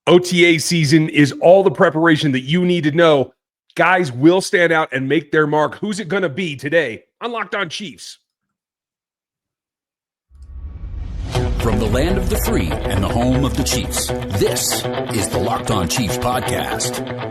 OTA season is all the preparation that you need to know. Guys will stand out and make their mark. Who's it going to be today on Locked On Chiefs? From the land of the free and the home of the Chiefs, this is the Locked On Chiefs podcast.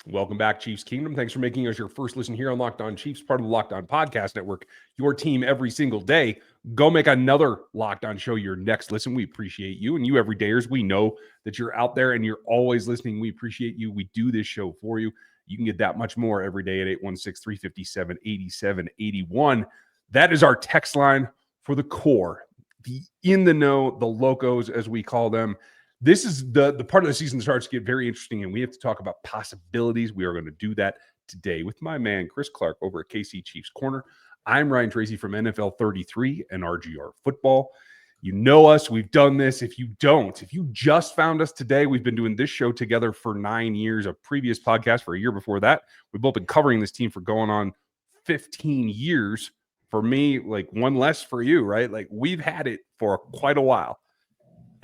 Welcome back, Chiefs Kingdom. Thanks for making us your first listen here on Locked On Chiefs, part of the Locked On Podcast Network, your team every single day. Go make another Locked On show your next listen. We appreciate you, and you everydayers. We know that you're out there and you're always listening. We appreciate you. We do this show for you. You can get that much more every day at 816-357-8781. That is our text line for the core, the in the know, the locos, as we call them. This is the part of the season that starts to get very interesting, and we have to talk about possibilities. We are going to do that today with my man, Chris Clark, over at KC Chiefs Corner. I'm Ryan Tracy from NFL 33 and RGR Football. You know us. We've done this. If you don't, if you just found us today, we've been doing this show together for 9 years, a previous podcast for a year before that. We've both been covering this team for going on 15 years. For me, like one less for you, right? Like we've had it for quite a while.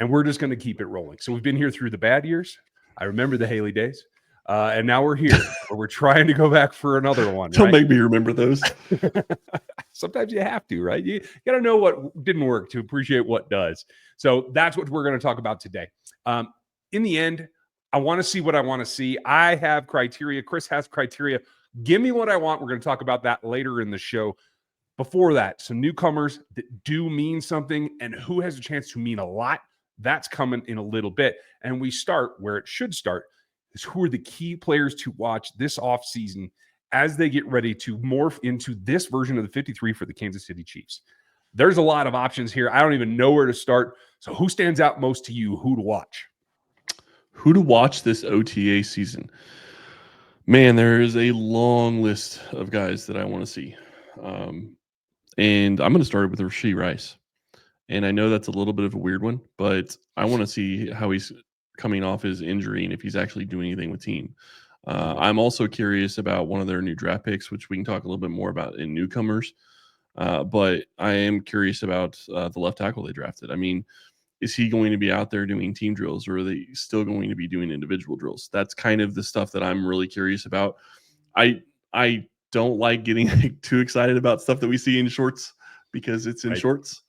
And we're just going to keep it rolling. So we've been here through the bad years. I remember the Haley days. And now we're here where we're trying to go back for another one. Don't make me remember those. Sometimes you have to, right? You got to know what didn't work to appreciate what does. So that's what we're going to talk about today. In the end, I want to see what I want to see. I have criteria. Chris has criteria. Give me what I want. We're going to talk about that later in the show. Before that, some newcomers that do mean something and who has a chance to mean a lot. That's coming in a little bit. And we start where it should start, is who are the key players to watch this offseason as they get ready to morph into this version of the 53 for the Kansas City Chiefs. There's a lot of options here. I don't even know where to start. So who stands out most to you? Who to watch? Who to watch this OTA season? Man, there is a long list of guys that I want to see. And I'm going to start with Rashee Rice. And I know that's a little bit of a weird one, but I want to see how he's coming off his injury and if he's actually doing anything with team. I'm also curious about one of their new draft picks, which we can talk a little bit more about in newcomers. But I am curious about the left tackle they drafted. I mean, is he going to be out there doing team drills, or are they still going to be doing individual drills? That's kind of the stuff that I'm really curious about. I don't like getting too excited about stuff that we see in shorts because it's in shorts.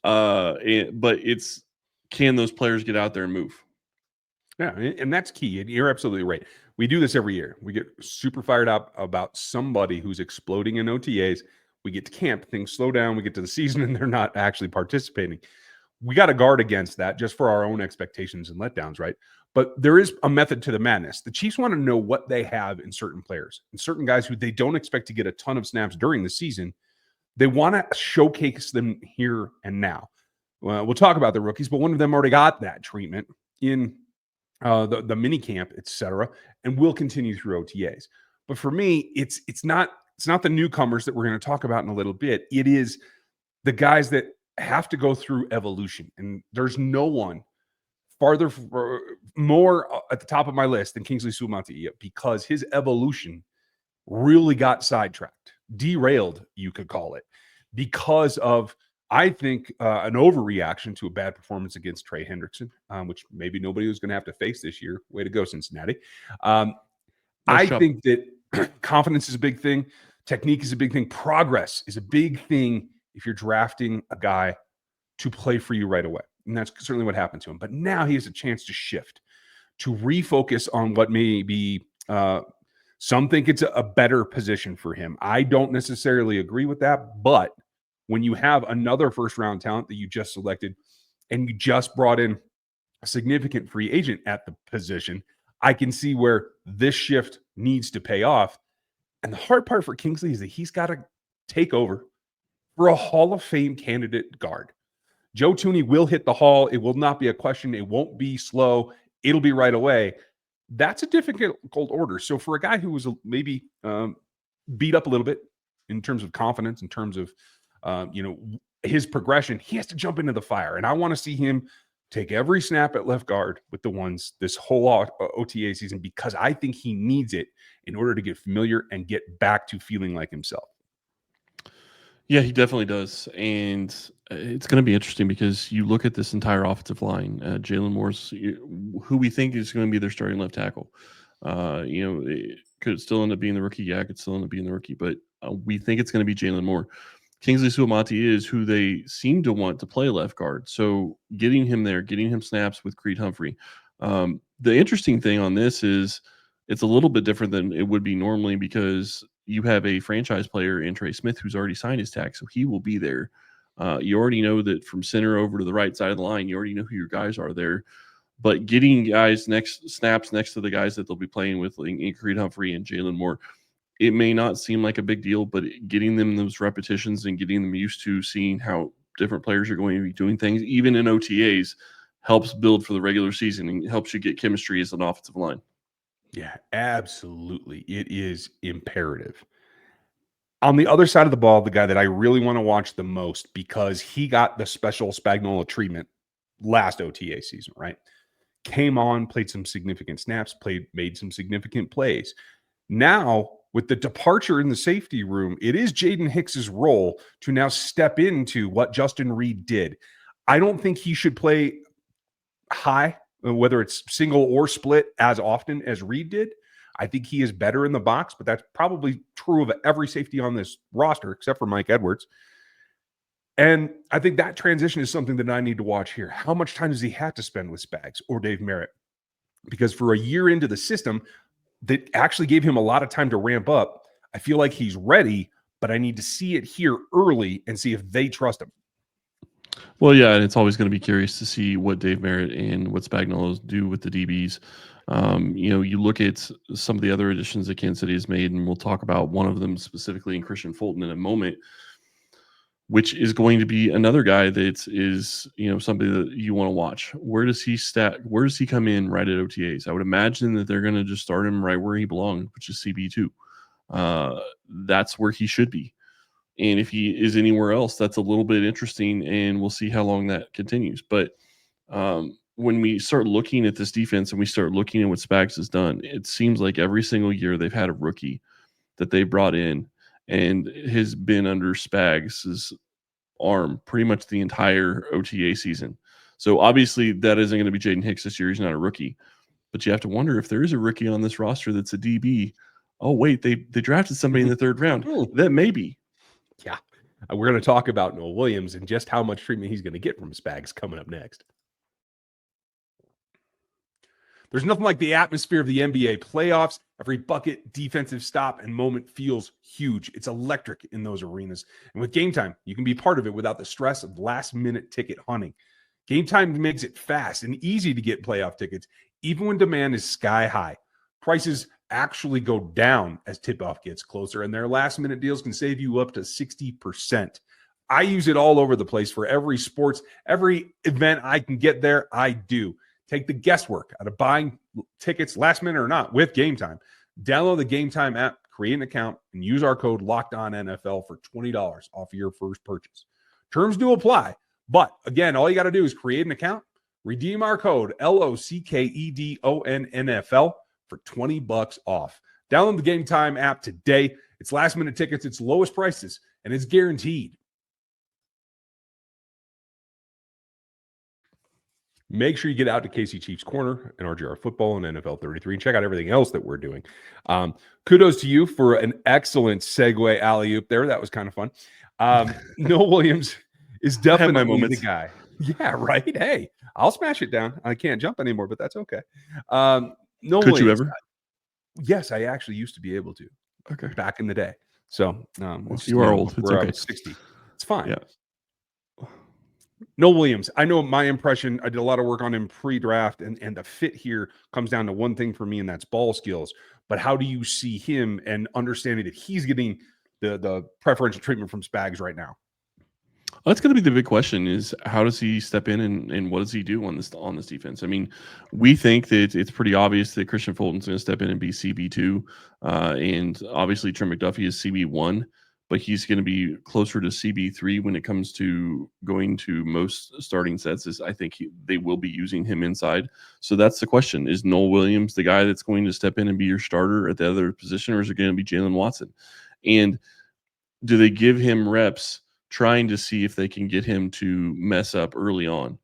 But it's, can those players get out there and move? Yeah, and that's key. And you're absolutely right. We do this every year. We get super fired up about somebody who's exploding in OTAs. We get to camp, things slow down. We get to the season and they're not actually participating. We got to guard against that just for our own expectations and letdowns, right? But there is a method to the madness. The Chiefs want to know what they have in certain players and certain guys who they don't expect to get a ton of snaps during the season. They want to showcase them here and now. We'll talk about the rookies, but one of them already got that treatment in the mini camp, etc., and will continue through OTAs. But for me, it's not the newcomers that we're going to talk about in a little bit. It is the guys that have to go through evolution, and there's no one more at the top of my list than Kingsley Suamataia, because his evolution really got sidetracked, derailed, you could call it, because of, I think, an overreaction to a bad performance against Trey Hendrickson, which maybe nobody was going to have to face this year. Way to go, Cincinnati. I think that confidence is a big thing. Technique is a big thing. Progress is a big thing if you're drafting a guy to play for you right away. And that's certainly what happened to him. But now he has a chance to shift, to refocus on what may be some think it's a better position for him. I don't necessarily agree with that, but when you have another first-round talent that you just selected and you just brought in a significant free agent at the position, I can see where this shift needs to pay off. And the hard part for Kingsley is that he's got to take over for a Hall of Fame candidate guard. Joe Thuney will hit the Hall. It will not be a question. It won't be slow. It'll be right away. That's a difficult order. So for a guy who was maybe beat up a little bit in terms of confidence, in terms of his progression, he has to jump into the fire. And I want to see him take every snap at left guard with the ones this whole OTA season, because I think he needs it in order to get familiar and get back to feeling like himself. Yeah, he definitely does. And It's going to be interesting because you look at this entire offensive line. Jalen Moore's who we think is going to be their starting left tackle. It could still end up being the rookie. Yeah, it could still end up being the rookie, but we think it's going to be Jalen Moore. Kingsley Suamataia is who they seem to want to play left guard. So getting him there, getting him snaps with Creed Humphrey. The interesting thing on this is it's a little bit different than it would be normally because you have a franchise player in Trey Smith who's already signed his tag, so he will be there. You already know that from center over to the right side of the line, you already know who your guys are there. But getting guys snaps next to the guys that they'll be playing with, like Creed Humphrey and Jalen Moore, it may not seem like a big deal, but getting them those repetitions and getting them used to seeing how different players are going to be doing things, even in OTAs, helps build for the regular season and helps you get chemistry as an offensive line. Yeah, absolutely. It is imperative. On the other side of the ball, the guy that I really want to watch the most because he got the special Spagnuolo treatment last OTA season, right? Came on, played some significant snaps, made some significant plays. Now, with the departure in the safety room, it is Jaden Hicks's role to now step into what Justin Reid did. I don't think he should play high, whether it's single or split, as often as Reid did. I think he is better in the box, but that's probably true of every safety on this roster, except for Mike Edwards. And I think that transition is something that I need to watch here. How much time does he have to spend with Spags or Dave Merritt? Because for a year into the system, that actually gave him a lot of time to ramp up. I feel like he's ready, but I need to see it here early and see if they trust him. Well, yeah, and it's always going to be curious to see what Dave Merritt and what Spagnuolo do with the DBs. You look at some of the other additions that Kansas City has made, and we'll talk about one of them specifically in Christian Fulton in a moment, which is going to be another guy that is, somebody that you want to watch. Where does he come in right at OTAs? I would imagine that they're going to just start him right where he belongs, which is CB2. That's where he should be. And if he is anywhere else, that's a little bit interesting, and we'll see how long that continues. But when we start looking at this defense and we start looking at what Spags has done, it seems like every single year they've had a rookie that they brought in and has been under Spags' arm pretty much the entire OTA season. So obviously that isn't going to be Jaden Hicks this year. He's not a rookie. But you have to wonder if there is a rookie on this roster that's a DB. Oh, wait, they drafted somebody in the third round. That may be. Yeah. We're going to talk about Nohl Williams and just how much treatment he's going to get from Spags coming up next. There's nothing like the atmosphere of the NBA playoffs. Every bucket, defensive stop, and moment feels huge. It's electric in those arenas. And with Game Time, you can be part of it without the stress of last-minute ticket hunting. Game Time makes it fast and easy to get playoff tickets, even when demand is sky high. Prices actually go down as tip-off gets closer, and their last-minute deals can save you up to 60%. I use it all over the place for every sports, every event I can get there, I do. Take the guesswork out of buying tickets last minute or not with Game Time. Download the Game Time app, create an account, and use our code LOCKEDONNFL for $20 off your first purchase. Terms do apply, but again, all you got to do is create an account, redeem our code LOCKEDONNFL for $20 off. Download the Game Time app today. It's last minute tickets, it's lowest prices, and it's guaranteed. Make sure you get out to KC Chiefs Corner and RGR Football and NFL 33 and check out everything else that we're doing. Kudos to you for an excellent segue alley-oop there. That was kind of fun. Nohl Williams is definitely the guy. Yeah, right? Hey, I'll smash it down. I can't jump anymore, but that's okay. Nohl Could Williams, you ever? Yes, I actually used to be able to. Okay. Back in the day. So you are old. It's okay. 60. It's fine. Yeah. Nohl Williams, I know my impression, I did a lot of work on him pre-draft, and the fit here comes down to one thing for me, and that's ball skills. But how do you see him and understanding that he's getting the preferential treatment from Spags right now? That's going to be the big question: is how does he step in and what does he do on this defense? I mean, we think that it's pretty obvious that Christian Fulton's going to step in and be CB2, and obviously Trent McDuffie is CB1. But he's going to be closer to CB3 when it comes to going to most starting sets. I think they will be using him inside. So that's the question. Is Nohl Williams the guy that's going to step in and be your starter at the other position, or is it going to be Jalen Watson? And do they give him reps trying to see if they can get him to mess up early on,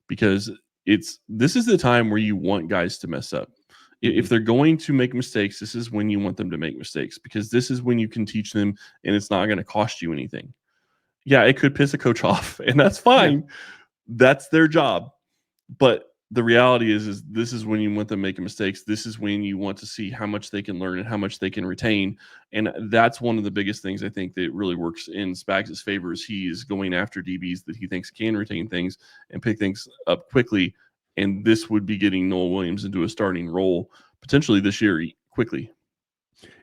because this is the time where you want guys to mess up. If they're going to make mistakes, this is when you want them to make mistakes, because this is when you can teach them and it's not going to cost you anything. Yeah, it could piss a coach off, and that's fine. Yeah. That's their job. But the reality is this is when you want them making mistakes. This is when you want to see how much they can learn and how much they can retain. And that's one of the biggest things I think that really works in Spags' favor, is he is going after DBs that he thinks can retain things and pick things up quickly. And this would be getting Nohl Williams into a starting role potentially this year quickly.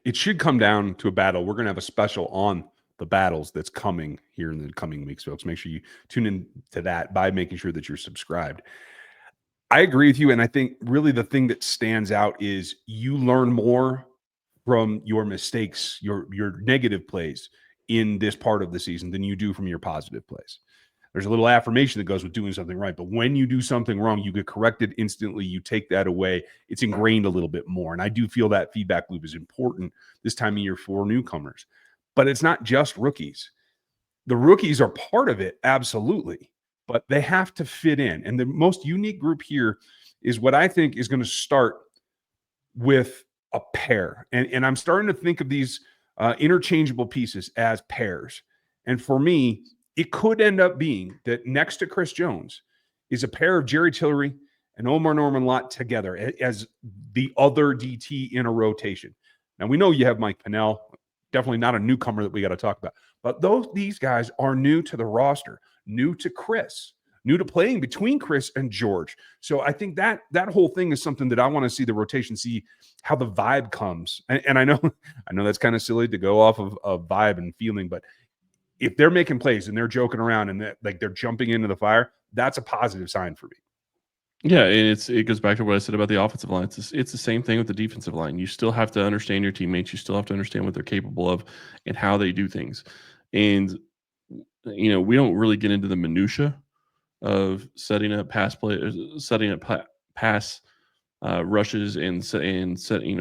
It should come down to a battle. We're going to have a special on the battles that's coming here in the coming weeks, folks. Make sure you tune in to that by making sure that you're subscribed. I agree with you. And I think really the thing that stands out is you learn more from your mistakes, your negative plays in this part of the season than you do from your positive plays. There's a little affirmation that goes with doing something right. But when you do something wrong, you get corrected instantly. You take that away. It's ingrained a little bit more. And I do feel that feedback loop is important this time of year for newcomers. But it's not just rookies. The rookies are part of it, absolutely. But they have to fit in. And the most unique group here is what I think is going to start with a pair. And I'm starting to think of these interchangeable pieces as pairs. And for me, it could end up being that next to Chris Jones is a pair of Jerry Tillery and Omar Norman-Lott together as the other DT in a rotation. Now, we know you have Mike Pennell, definitely not a newcomer that we got to talk about. But these guys are new to the roster, new to Chris, new to playing between Chris and George. So I think that whole thing is something that I want to see the rotation, see how the vibe comes. And I know that's kind of silly to go off of vibe and feeling, but if they're making plays and they're joking around and they're jumping into the fire, that's a positive sign for me. Yeah, and it goes back to what I said about the offensive line. It's the same thing with the defensive line. You still have to understand your teammates. You still have to understand what they're capable of and how they do things. And we don't really get into the minutia of setting up pass rushes and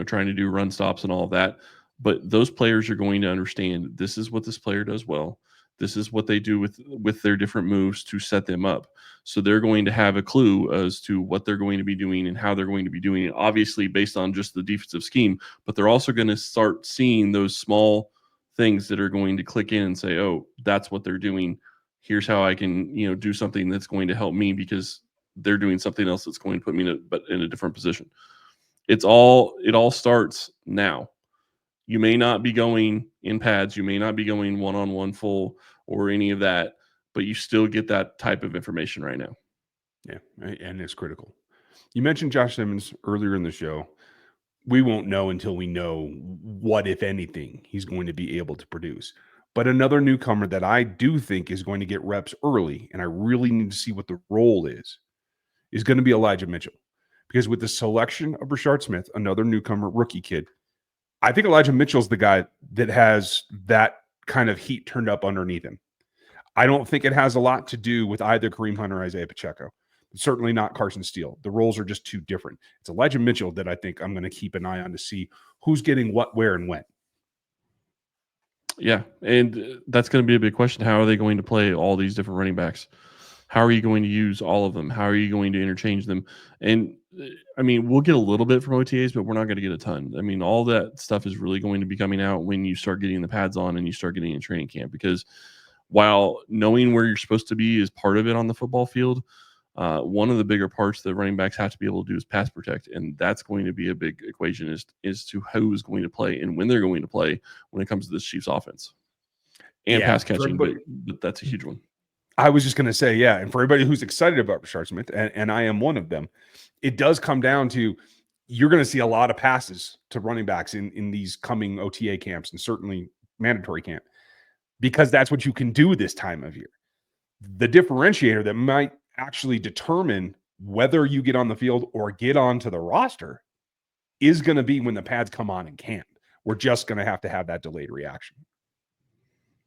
trying to do run stops and all of that. But those players are going to understand this is what this player does well. This is what they do with their different moves to set them up. So they're going to have a clue as to what they're going to be doing and how they're going to be doing it, obviously based on just the defensive scheme, but they're also going to start seeing those small things that are going to click in and say, oh, that's what they're doing. Here's how I can, do something that's going to help me because they're doing something else that's going to put me in a different position. It all starts now. You may not be going in pads. You may not be going one-on-one full or any of that, but you still get that type of information right now. Yeah, and it's critical. You mentioned Josh Simmons earlier in the show. We won't know until we know what, if anything, he's going to be able to produce. But another newcomer that I do think is going to get reps early, and I really need to see what the role is going to be Elijah Mitchell. Because with the selection of Brashard Smith, another newcomer, rookie kid, I think Elijah Mitchell's the guy that has that kind of heat turned up underneath him. I don't think it has a lot to do with either Kareem Hunt or Isaiah Pacheco. Certainly not Carson Steele. The roles are just too different. It's Elijah Mitchell that I think I'm going to keep an eye on to see who's getting what, where, and when. Yeah, and that's going to be a big question. How are they going to play all these different running backs? How are you going to use all of them? How are you going to interchange them? And I mean, we'll get a little bit from OTAs, but we're not going to get a ton. I mean, all that stuff is really going to be coming out when you start getting the pads on and you start getting in training camp, because while knowing where you're supposed to be is part of it on the football field, one of the bigger parts that running backs have to be able to do is pass protect. And that's going to be a big equation as to who is going to play and when they're going to play when it comes to this Chiefs offense and pass catching. But that's a huge one. I was just going to say, yeah. And for everybody who's excited about Brashard Smith, and I am one of them, it does come down to you're going to see a lot of passes to running backs in these coming OTA camps and certainly mandatory camp, because that's what you can do this time of year. The differentiator that might actually determine whether you get on the field or get onto the roster is going to be when the pads come on in camp. We're just going to have that delayed reaction.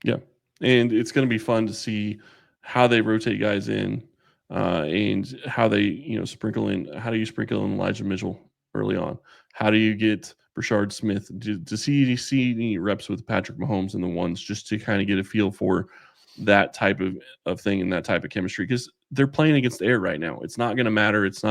Yeah. And it's going to be fun to see how they rotate guys in and how they, sprinkle in. How do you sprinkle in Elijah Mitchell early on? How do you get Brashard Smith to see any reps with Patrick Mahomes and the ones, just to kind of get a feel for that type of thing and that type of chemistry, because they're playing against air right now. It's not going to matter. It's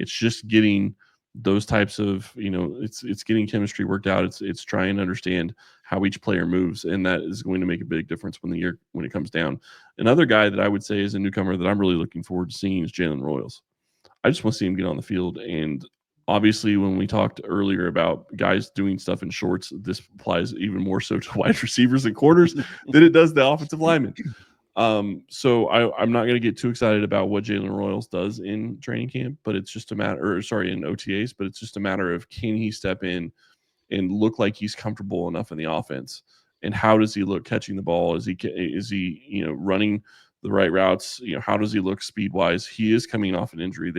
just getting those types of, it's getting chemistry worked out. It's trying to understand how each player moves, and that is going to make a big difference when it comes down. Another guy that I would say is a newcomer that I'm really looking forward to seeing is Jalen Royals. I just want to see him get on the field. And obviously, when we talked earlier about guys doing stuff in shorts, this applies even more so to wide receivers and corners than it does the offensive linemen. So I'm not going to get too excited about what Jalen Royals does in training camp, but it's just a matter, in OTAs, but it's just a matter of, can he step in and look like he's comfortable enough in the offense? And how does he look catching the ball? Is he running the right routes? How does he look speed wise? He is coming off an injury.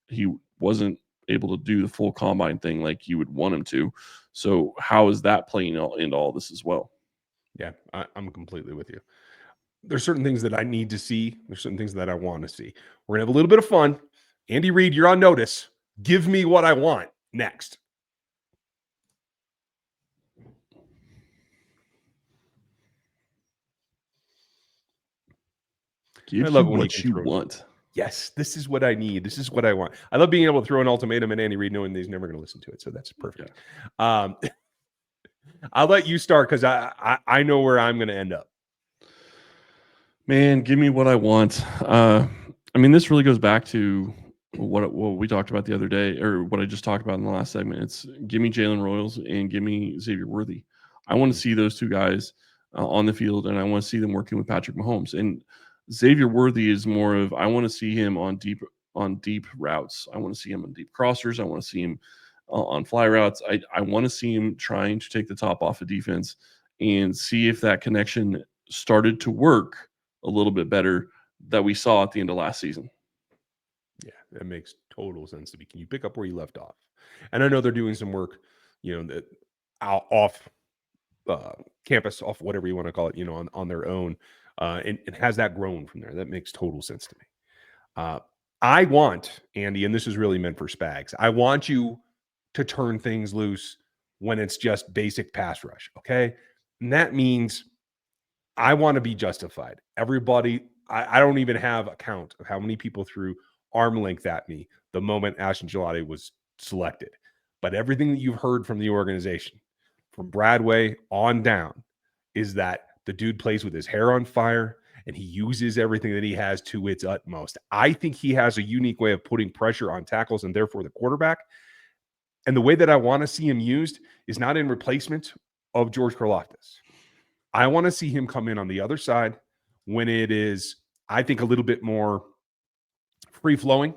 He wasn't able to do the full combine thing like you would want him to. So how is that playing into all this as well? Yeah, I'm completely with you. There's certain things that I need to see. There's certain things that I want to see. We're going to have a little bit of fun. Andy Reid, you're on notice. Give me what I want next. Give you what you want. Yes, this is what I need. This is what I want. I love being able to throw an ultimatum at Andy Reid knowing that he's never going to listen to it. So that's perfect. Yeah. I'll let you start because I know where I'm going to end up. Man, give me what I want. This really goes back to what we talked about the other day, or what I just talked about in the last segment. It's give me Jalen Royals and give me Xavier Worthy. I want to see those two guys on the field, and I want to see them working with Patrick Mahomes. And Xavier Worthy is more of, I want to see him on deep routes. I want to see him on deep crossers. I want to see him on fly routes. I want to see him trying to take the top off of defense and see if that connection started to work a little bit better that we saw at the end of last season. Yeah, that makes total sense to me. Can you pick up where you left off? And I know they're doing some work, that off campus, off whatever you want to call it, on their own. And has that grown from there? That makes total sense to me. I want, Andy, and this is really meant for Spags, I want you to turn things loose when it's just basic pass rush, okay? And that means I want to be justified. Everybody, I don't even have a count of how many people threw arm length at me the moment Ashton Gillotte was selected. But everything that you've heard from the organization, from Bradway on down, is that the dude plays with his hair on fire and he uses everything that he has to its utmost. I think he has a unique way of putting pressure on tackles and therefore the quarterback. And the way that I want to see him used is not in replacement of George Karlaftis. I want to see him come in on the other side when it is, I think, a little bit more free-flowing.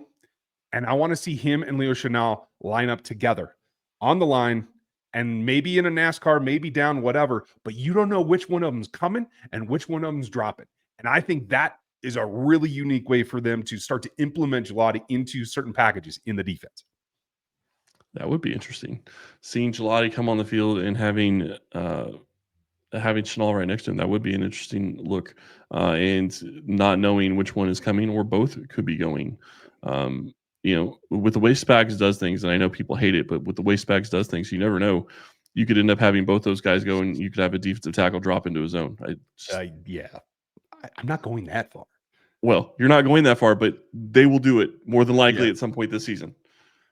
And I want to see him and Leo Chenal line up together on the line, and maybe in a NASCAR, maybe down, whatever, but you don't know which one of them's coming and which one of them's dropping. And I think that is a really unique way for them to start to implement Gillotte into certain packages in the defense. That would be interesting. Seeing Gillotte come on the field and having Chenal right next to him, that would be an interesting look. And not knowing which one is coming, or both could be going. With the way Spags does things, and I know people hate it, but with the way Spags does things, you never know. You could end up having both those guys go, and you could have a defensive tackle drop into a zone. I'm not going that far. Well, you're not going that far, but they will do it more than likely at some point this season.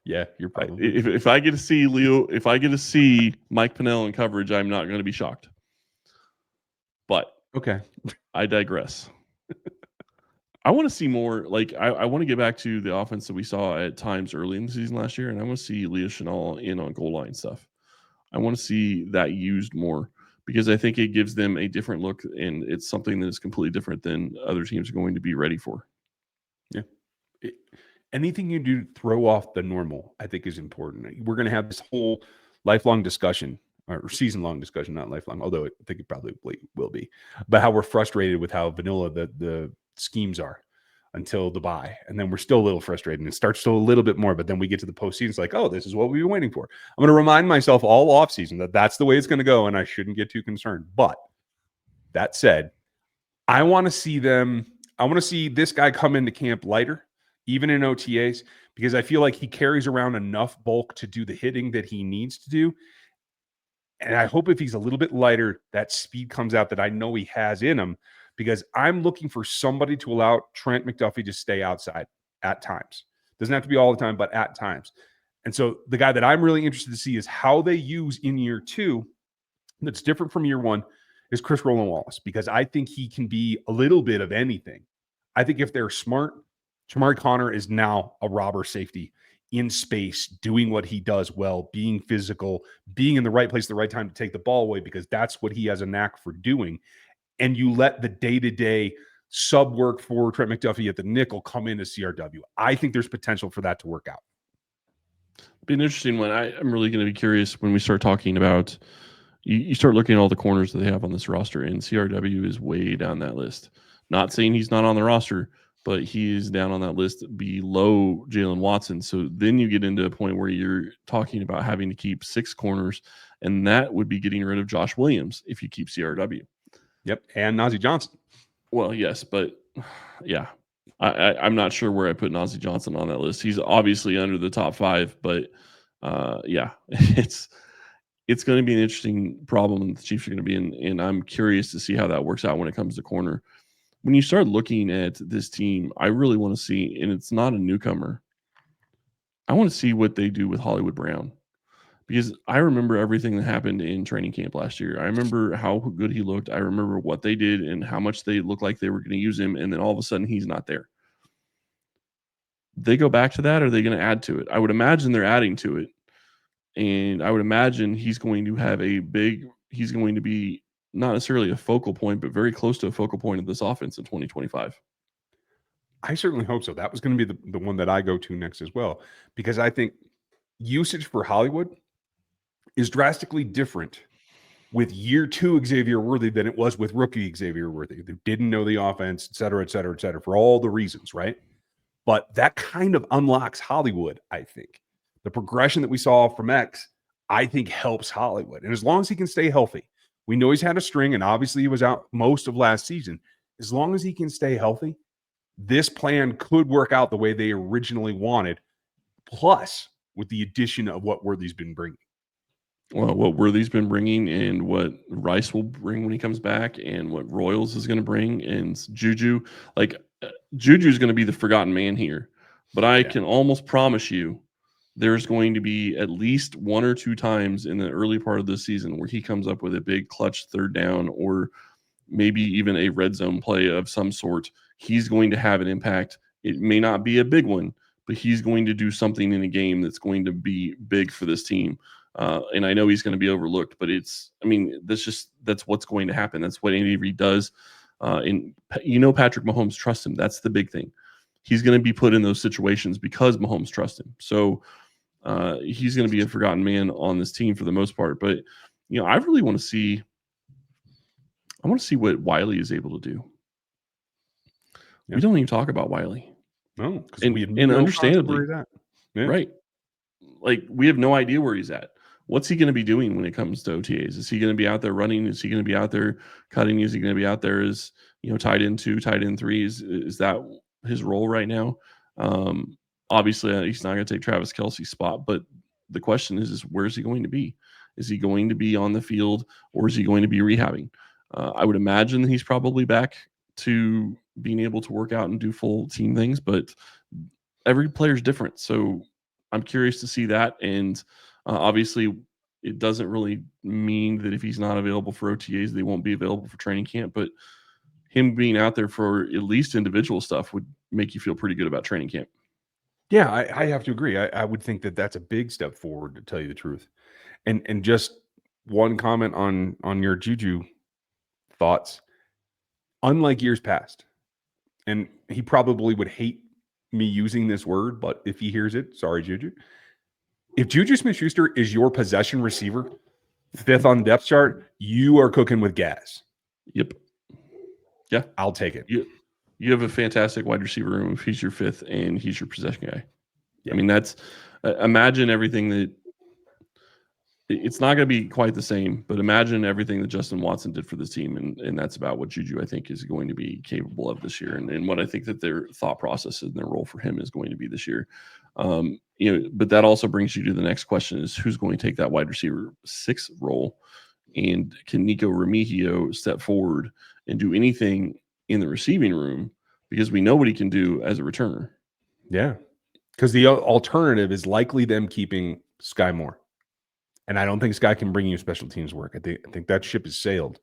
Yeah, you're probably. If I get to see Leo, if I get to see Mike Pennell in coverage, I'm not going to be shocked. But okay, I digress. I want to see more. I want to get back to the offense that we saw at times early in the season last year, and I want to see Leo Chenal in on goal line stuff. I want to see that used more, because I think it gives them a different look, and it's something that is completely different than other teams are going to be ready for. Yeah. Anything you do to throw off the normal, I think, is important. We're going to have this whole lifelong discussion, or season-long discussion, not lifelong, although I think it probably will be, about how we're frustrated with how vanilla the schemes are until the bye. And then we're still a little frustrated, and it starts to a little bit more, but then we get to the postseason. It's like, oh, this is what we've been waiting for. I'm going to remind myself all offseason that that's the way it's going to go, and I shouldn't get too concerned. But that said, I want to see this guy come into camp lighter, even in OTAs, because I feel like he carries around enough bulk to do the hitting that he needs to do. And I hope if he's a little bit lighter, that speed comes out that I know he has in him, because I'm looking for somebody to allow Trent McDuffie to stay outside at times. Doesn't have to be all the time, but at times. And so the guy that I'm really interested to see is how they use in year 2 that's different from year 1 is Chris Rowland Wallace, because I think he can be a little bit of anything. I think if they're smart, Jamari Connor is now a robber safety in space, doing what he does well, being physical, being in the right place at the right time to take the ball away, because that's what he has a knack for doing. And you let the day-to-day sub work for Trent McDuffie at the nickel come in as CRW. I think there's potential for that to work out. Be an interesting one. I'm really going to be curious when we start talking about, you start looking at all the corners that they have on this roster, and CRW is way down that list. Not saying he's not on the roster, but he is down on that list below Jalen Watson. So then you get into a point where you're talking about having to keep 6 corners, and that would be getting rid of Josh Williams if you keep CRW. Yep, and Najee Johnson. Well, yes, but yeah, I'm not sure where I put Najee Johnson on that list. He's obviously under the top 5, but yeah, it's going to be an interesting problem the Chiefs are going to be in, and I'm curious to see how that works out when it comes to corner. When you start looking at this team, I really want to see, and it's not a newcomer, I want to see what they do with Hollywood Brown, because I remember everything that happened in training camp last year. I remember how good he looked. I remember what they did and how much they looked like they were going to use him, and then all of a sudden he's not there. They go back to that, or are they going to add to it? I would imagine they're adding to it, and I would imagine he's going to have he's going to be not necessarily a focal point, but very close to a focal point of this offense in 2025. I certainly hope so. That was going to be the one that I go to next as well, because I think usage for Hollywood is drastically different with year 2 Xavier Worthy than it was with rookie Xavier Worthy, who didn't know the offense, et cetera, et cetera, et cetera, for all the reasons, right? But that kind of unlocks Hollywood, I think. The progression that we saw from X, I think, helps Hollywood. And as long as he can stay healthy, we know he's had a string, and obviously he was out most of last season. As long as he can stay healthy, this plan could work out the way they originally wanted, plus with the addition of what Worthy's been bringing. Well, what Worthy's been bringing and what Rice will bring when he comes back and what Royals is going to bring and Juju. Like, Juju is going to be the forgotten man here. But I can almost promise you there's going to be at least 1 or 2 times in the early part of the season where he comes up with a big clutch third down or maybe even a red zone play of some sort. He's going to have an impact. It may not be a big one, but he's going to do something in a game that's going to be big for this team. And I know he's going to be overlooked, but that's what's going to happen. That's what Andy Reid does. And Patrick Mahomes trusts him. That's the big thing. He's going to be put in those situations because Mahomes trusts him. So he's going to be a forgotten man on this team for the most part. But I really want to see. I want to see what Wiley is able to do. Yeah. We don't even talk about Wiley. No, because we have no understandably where he's at. Yeah. Right. Like, we have no idea where he's at. What's he going to be doing when it comes to OTAs? Is he going to be out there running? Is he going to be out there cutting? Is he going to be out there as tight end 2, tight end 3? Is that his role right now? Obviously, he's not going to take Travis Kelce's spot, but the question is where is he going to be? Is he going to be on the field, or is he going to be rehabbing? I would imagine that he's probably back to being able to work out and do full team things, but every player is different. So I'm curious to see that. And obviously, it doesn't really mean that if he's not available for OTAs, they won't be available for training camp. But him being out there for at least individual stuff would make you feel pretty good about training camp. Yeah, I have to agree. I would think that that's a big step forward, to tell you the truth. And just one comment on your Juju thoughts. Unlike years past, and he probably would hate me using this word, but if he hears it, sorry, Juju. If Juju Smith-Schuster is your possession receiver, 5th on the depth chart, you are cooking with gas. Yep. Yeah. I'll take it. You have a fantastic wide receiver room if he's your 5th and he's your possession guy. Yeah. I mean, that's imagine everything that it's not going to be quite the same, but imagine everything that Justin Watson did for this team. And that's about what Juju, I think, is going to be capable of this year. And what I think that their thought process and their role for him is going to be this year. But that also brings you to the next question is who's going to take that wide receiver 6 role, and can Nico Remigio step forward and do anything in the receiving room because we know what he can do as a returner. Yeah. Because the alternative is likely them keeping Sky Moore. And I don't think Sky can bring you special teams work. I think that ship has sailed.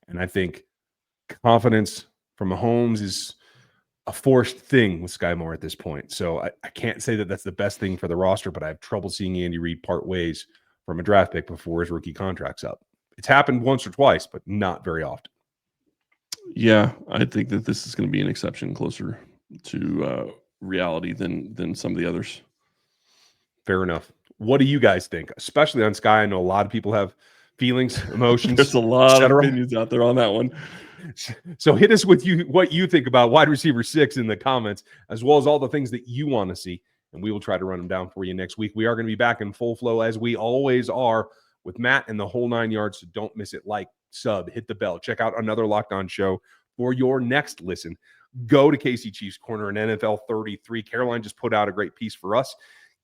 And I think confidence from Mahomes is a forced thing with Sky Moore at this point. So I can't say that that's the best thing for the roster, but I have trouble seeing Andy Reid part ways from a draft pick before his rookie contract's up. It's happened once or twice, but not very often. Yeah, I think that this is going to be an exception closer to reality than some of the others. Fair enough. What do you guys think? Especially on Sky, I know a lot of people have feelings, emotions. There's a lot of opinions out there on that one. So hit us with what you think about wide receiver 6 in the comments, as well as all the things that you want to see, and we will try to run them down for you next week. We are going to be back in full flow as we always are with Matt and the whole 9 yards. So don't miss it. Like, sub, hit the bell. Check out another Locked On show for your next listen. Go to KC Chiefs Corner and NFL 33. Caroline just put out a great piece for us.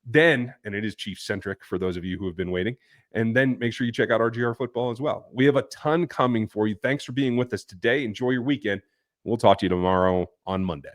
Then, and it is Chiefs-centric for those of you who have been waiting, and then make sure you check out RGR Football as well. We have a ton coming for you. Thanks for being with us today. Enjoy your weekend. We'll talk to you tomorrow on Monday.